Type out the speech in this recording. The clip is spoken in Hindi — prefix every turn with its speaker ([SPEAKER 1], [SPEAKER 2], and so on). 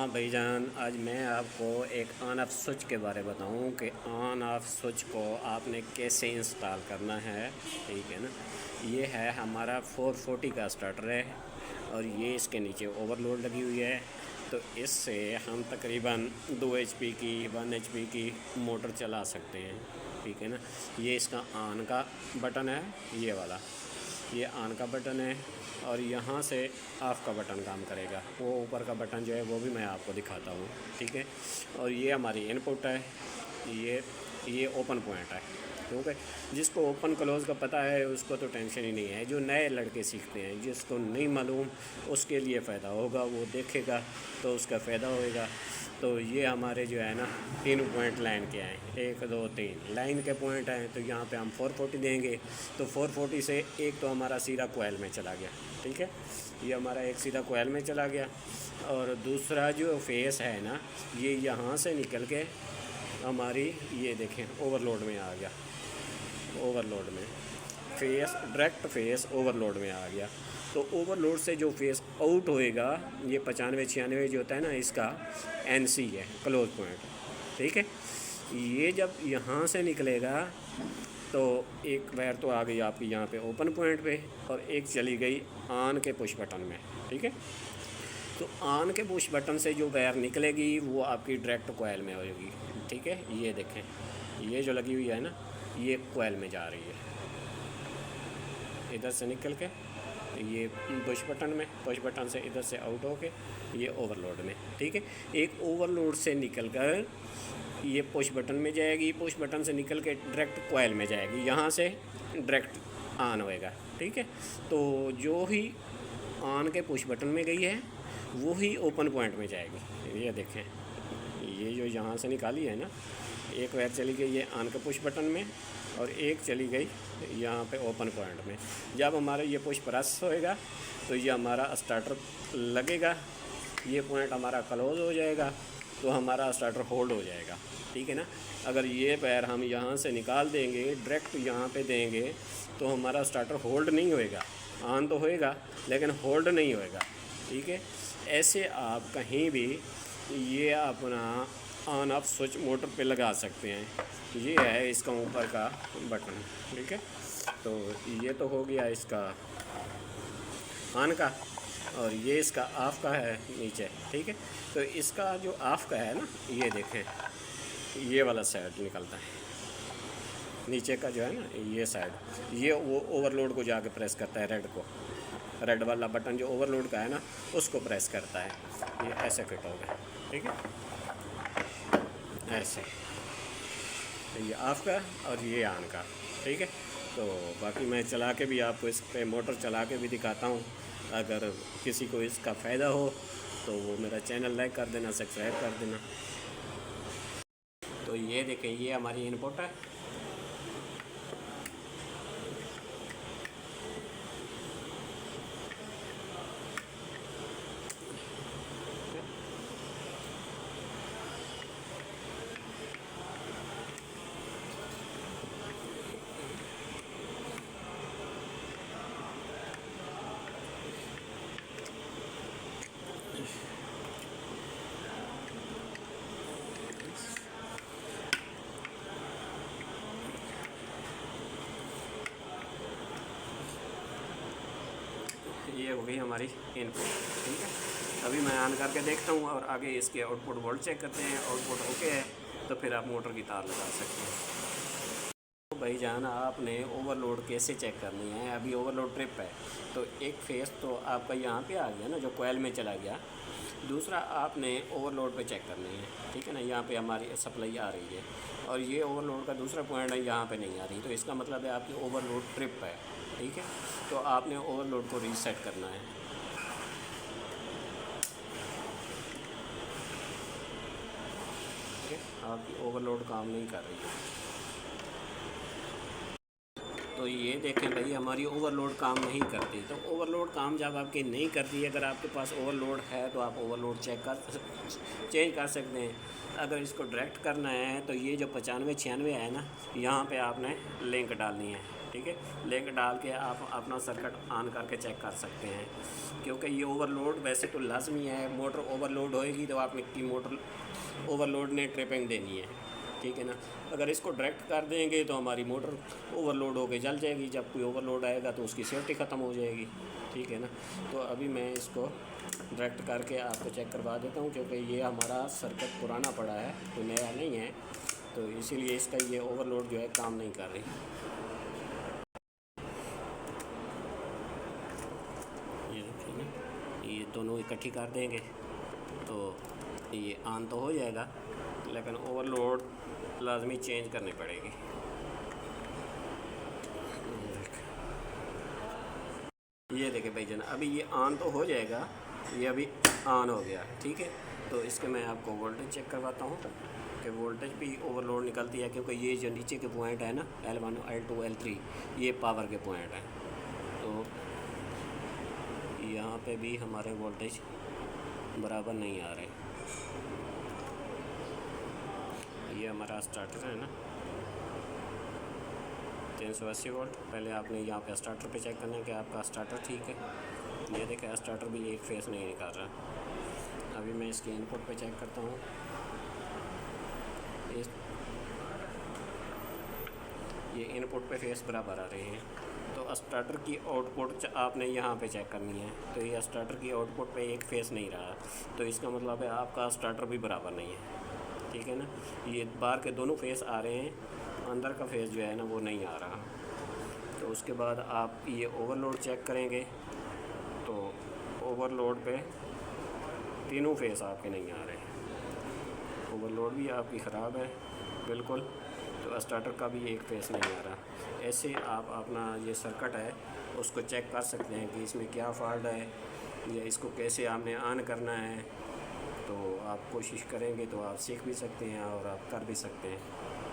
[SPEAKER 1] हाँ भाईजान, आज मैं आपको एक ऑन ऑफ स्विच के बारे में बताऊँ कि ऑन ऑफ स्विच को आपने कैसे इंस्टॉल करना है। ठीक है ना। ये है हमारा 440 का स्टार्टर है और ये इसके नीचे ओवरलोड लगी हुई है। तो इससे हम तकरीबन 2 HP की 1 HP की मोटर चला सकते हैं। ठीक है ना। ये इसका ऑन का बटन है, ये वाला, ये ऑन का बटन है और यहाँ से ऑफ़ का बटन काम करेगा। वो ऊपर का बटन जो है वो भी मैं आपको दिखाता हूँ। ठीक है। और ये हमारी इनपुट है, ये ओपन पॉइंट है। क्योंकि जिसको ओपन क्लोज़ का पता है उसको तो टेंशन ही नहीं है। जो नए लड़के सीखते हैं, जिसको नहीं मालूम, उसके लिए फ़ायदा होगा, वो देखेगा तो उसका फ़ायदा होएगा। तो ये हमारे जो है ना 3 पॉइंट लाइन के हैं, 1 2 3 लाइन के पॉइंट हैं। तो यहाँ पे हम 440 देंगे तो 440 से एक तो हमारा सीधा कोयल में चला गया। ठीक है, ये हमारा एक सीधा कोयल में चला गया। और दूसरा जो फेस है ना, ये यहाँ से निकल के हमारी, ये देखें, ओवरलोड में आ गया। ओवरलोड में फेस, डायरेक्ट फेस ओवरलोड में आ गया। तो ओवरलोड से जो फेस आउट होएगा, ये 95 96 जो होता है ना, इसका NC है, क्लोज पॉइंट। ठीक है। ये जब यहाँ से निकलेगा तो एक वायर तो आ गई आपकी यहाँ पे ओपन पॉइंट पे और एक चली गई ऑन के पुश बटन में। ठीक है। तो ऑन के पुश बटन से जो वायर निकलेगी वो आपकी डायरेक्ट कोयल में होगी। ठीक है। ये देखें, ये जो लगी हुई है ना, ये कोयल में जा रही है, इधर से निकल के ये पुश बटन में, पुश बटन से इधर से आउट होके ये ओवरलोड में। ठीक है। एक ओवरलोड से निकल कर ये पुश बटन में जाएगी, पुश बटन से निकल के डायरेक्ट कोयल में जाएगी, यहाँ से डायरेक्ट ऑन होएगा। ठीक है। तो जो ही ऑन के पुश बटन में गई है वो ही ओपन पॉइंट में जाएगी। ये देखें, ये जो यहाँ से निकाली है ना, एक वायर चली गई है ऑन के पुश बटन में और एक चली गई यहाँ पे ओपन पॉइंट में। जब हमारा ये पुश प्रेस होएगा तो ये हमारा स्टार्टर लगेगा, ये पॉइंट हमारा क्लोज हो जाएगा, तो हमारा स्टार्टर होल्ड हो जाएगा। ठीक है ना। अगर ये पैर हम यहाँ से निकाल देंगे, डायरेक्ट यहाँ पे देंगे, तो हमारा स्टार्टर होल्ड नहीं होएगा। ऑन तो होएगा लेकिन होल्ड नहीं होएगा। ठीक है। ऐसे आप कहीं भी ये अपना ऑन ऑफ स्विच मोटर पे लगा सकते हैं। ये है इसका ऊपर का बटन। ठीक है। तो ये तो हो गया इसका ऑन का, और ये इसका ऑफ़ का है नीचे। ठीक है। तो इसका जो ऑफ़ का है ना, ये देखें, ये वाला साइड निकलता है नीचे का जो है ना, ये साइड, ये वो ओवरलोड को जाके प्रेस करता है, रेड को, रेड वाला बटन जो ओवरलोड का है ना, उसको प्रेस करता है। ये ऐसे फिट हो गया। ठीक है, ऐसे, ये ऑफ़ का और ये ऑन का। ठीक है। तो बाकी मैं चला के भी आपको इस पे मोटर चला के भी दिखाता हूँ। अगर किसी को इसका फ़ायदा हो तो वो मेरा चैनल लाइक कर देना, सब्सक्राइब कर देना। तो ये देखें, ये हमारी इनपुट है। ये हो गई हमारी इनपुट। ठीक है। अभी मैं ऑन करके देखता हूँ और आगे इसके आउटपुट वोल्ट चेक करते हैं। आउटपुट ओके है तो फिर आप मोटर की तार लगा सकते हैं। तो भाईजान, आपने ओवरलोड कैसे चेक करनी है? अभी ओवरलोड ट्रिप है तो एक फेस तो आपका यहाँ पे आ गया ना, जो कोयल में चला गया। दूसरा आपने ओवरलोड पे चेक करनी है। ठीक है ना। यहाँ पे हमारी सप्लाई आ रही है और ये ओवरलोड का दूसरा पॉइंट है, यहाँ पे नहीं आ रही, तो इसका मतलब है आपकी ओवरलोड ट्रिप है। ठीक है। तो आपने ओवरलोड को रीसेट करना है। ठीक है। आपकी ओवरलोड काम नहीं कर रही है। तो ये देखें भाई, हमारी ओवरलोड काम नहीं करती। तो ओवरलोड काम जब आपकी नहीं करती, अगर आपके पास ओवरलोड है तो आप ओवरलोड चेंज कर सकते हैं। अगर इसको डायरेक्ट करना है तो ये जो 95 96 है ना, यहाँ पे आपने लिंक डालनी है। ठीक है। लिंक डाल के आप अपना सर्किट ऑन करके चेक कर सकते हैं, क्योंकि ये ओवरलोड वैसे तो लाजमी है, मोटर ओवरलोड होएगी तो आपने की मोटर ओवरलोड ने ट्रिपिंग देनी है, ठीक है ना। अगर इसको डायरेक्ट कर देंगे तो हमारी मोटर ओवरलोड होकर जल जाएगी, जब कोई ओवरलोड आएगा तो उसकी सेफ्टी ख़त्म हो जाएगी, ठीक है ना। तो अभी मैं इसको डायरेक्ट करके आपको चेक करवा देता हूँ, क्योंकि ये हमारा सर्किट पुराना पड़ा है, तो नया नहीं है, तो इसीलिए इसका ये ओवरलोड जो है काम नहीं कर रही। ये देखिए ना, ये दोनों इकट्ठी कर देंगे तो ये ऑन तो हो जाएगा, लेकिन ओवरलोड लाजमी चेंज करनी पड़ेगी। ये देखिए भाई जन, अभी ये ऑन तो हो जाएगा, ये अभी ऑन हो गया, ठीक है। तो इसके मैं आपको वोल्टेज चेक करवाता हूँ कि वोल्टेज भी ओवरलोड निकलती है, क्योंकि ये जो नीचे के पॉइंट है ना, L1 L2 L3, ये पावर के पॉइंट हैं। तो यहाँ पे भी हमारे वोल्टेज बराबर नहीं आ रहे। ये हमारा स्टार्टर है ना 380 वोल्ट। पहले आपने यहाँ पे स्टार्टर पे चेक करना है कि आपका स्टार्टर ठीक है। ये देखिए स्टार्टर भी एक फेस नहीं निकाल रहा। अभी मैं इसके इनपुट पे चेक करता हूँ, ये इनपुट पे फेस बराबर आ रहे हैं। तो स्टार्टर की आउटपुट आपने यहाँ पे चेक करनी है, तो ये स्टार्टर की आउटपुट पे एक फेस नहीं रहा, तो इसका मतलब है आपका स्टार्टर भी बराबर नहीं है, ठीक है ना। ये बाहर के दोनों फेस आ रहे हैं, अंदर का फेस जो है ना वो नहीं आ रहा। तो उसके बाद आप ये ओवरलोड चेक करेंगे तो ओवरलोड पे तीनों फेस आपके नहीं आ रहे, ओवरलोड भी आपकी ख़राब है बिल्कुल, तो स्टार्टर का भी एक फेस नहीं आ रहा। ऐसे आप अपना ये सर्किट है उसको चेक कर सकते हैं कि इसमें क्या फॉल्ट है या इसको कैसे आपने ऑन करना है। तो आप कोशिश करेंगे तो आप सीख भी सकते हैं और आप कर भी सकते हैं।